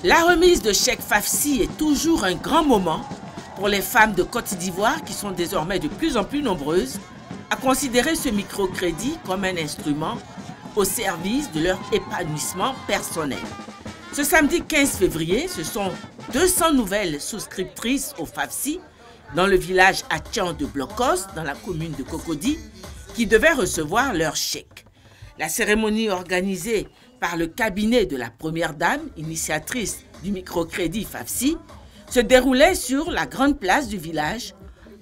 La remise de chèques FAFSI est toujours un grand moment pour les femmes de Côte d'Ivoire qui sont désormais de plus en plus nombreuses à considérer ce microcrédit comme un instrument au service de leur épanouissement personnel. Ce samedi 15 février, ce sont 200 nouvelles souscriptrices au FAFSI dans le village Atchan de Blocos, dans la commune de Cocody, qui devaient recevoir leur chèque. La cérémonie organisée par le cabinet de la Première Dame, initiatrice du microcrédit FAFSI, se déroulait sur la grande place du village,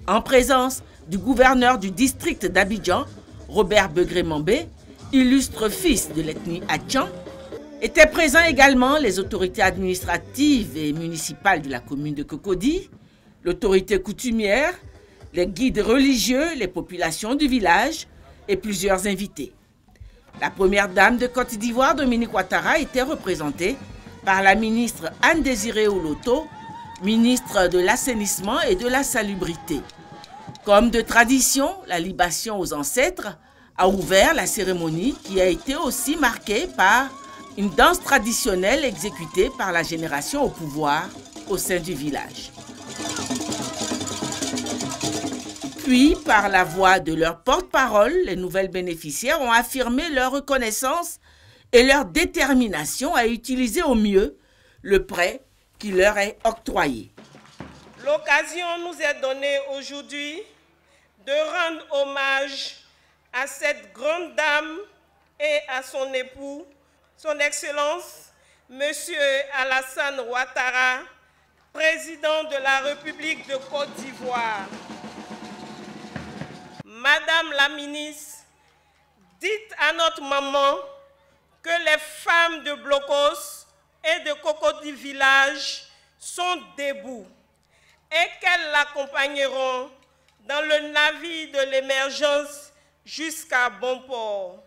en présence du gouverneur du district d'Abidjan, Robert Begré-Mambé, illustre fils de l'ethnie Atchan. Étaient présents également les autorités administratives et municipales de la commune de Cocody, l'autorité coutumière, les guides religieux, les populations du village et plusieurs invités. La première dame de Côte d'Ivoire, Dominique Ouattara, était représentée par la ministre Anne-Désirée Oloto, ministre de l'Assainissement et de la Salubrité. Comme de tradition, la libation aux ancêtres a ouvert la cérémonie qui a été aussi marquée par une danse traditionnelle exécutée par la génération au pouvoir au sein du village. Puis, par la voix de leur porte-parole, les nouvelles bénéficiaires ont affirmé leur reconnaissance et leur détermination à utiliser au mieux le prêt qui leur est octroyé. L'occasion nous est donnée aujourd'hui de rendre hommage à cette grande dame et à son époux, son Excellence, Monsieur Alassane Ouattara, président de la République de Côte d'Ivoire. Madame la ministre, dites à notre maman que les femmes de Blocos et de Cocody Village sont debout et qu'elles l'accompagneront dans le navire de l'émergence jusqu'à bon port.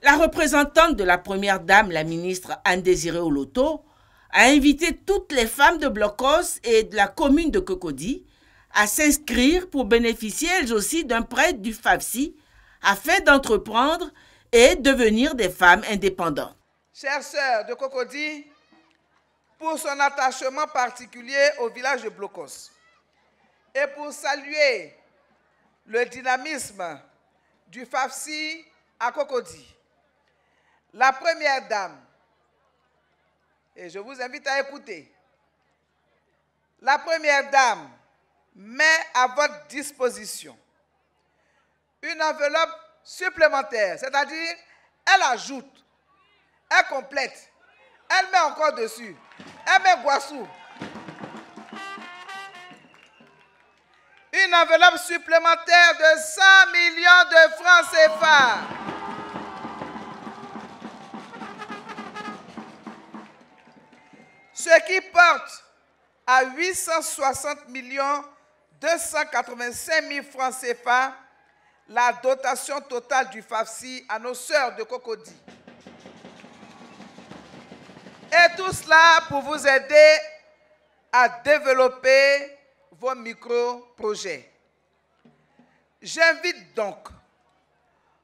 La représentante de la Première Dame, la ministre Anne-Désirée Oloto, a invité toutes les femmes de Blocos et de la commune de Cocody à s'inscrire pour bénéficier elles aussi d'un prêt du FAFSI afin d'entreprendre et devenir des femmes indépendantes. Chères sœurs de Cocody, pour son attachement particulier au village de Blocos et pour saluer le dynamisme du FAFSI à Cocody, la Première Dame, et je vous invite à écouter, la Première Dame met à votre disposition une enveloppe supplémentaire, c'est-à-dire elle ajoute, elle complète, elle met encore dessus, elle met Guassou. Une enveloppe supplémentaire de 100 millions de francs CFA. Ce qui porte à 860 285 000 francs CFA la dotation totale du FAFSI à nos sœurs de Cocody. Et tout cela pour vous aider à développer vos micro-projets. J'invite donc,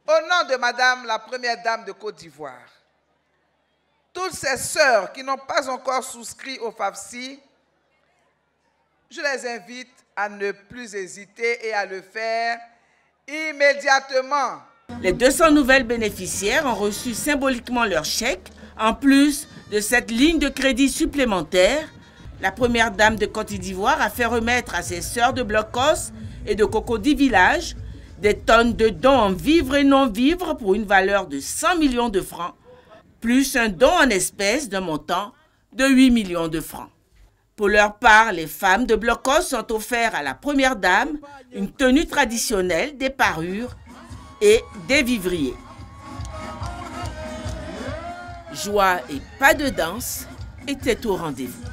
au nom de Madame la Première Dame de Côte d'Ivoire, toutes ces sœurs qui n'ont pas encore souscrit au FAFSI, je les invite à ne plus hésiter et à le faire immédiatement. Les 200 nouvelles bénéficiaires ont reçu symboliquement leur chèque. En plus de cette ligne de crédit supplémentaire, la Première Dame de Côte d'Ivoire a fait remettre à ses sœurs de Blocos et de Cocody Village des tonnes de dons en vivres et non-vivres pour une valeur de 100 millions de francs, plus un don en espèces d'un montant de 8 millions de francs. Pour leur part, les femmes de Blocos ont offert à la Première Dame une tenue traditionnelle, des parures et des vivriers. Joie et pas de danse étaient au rendez-vous.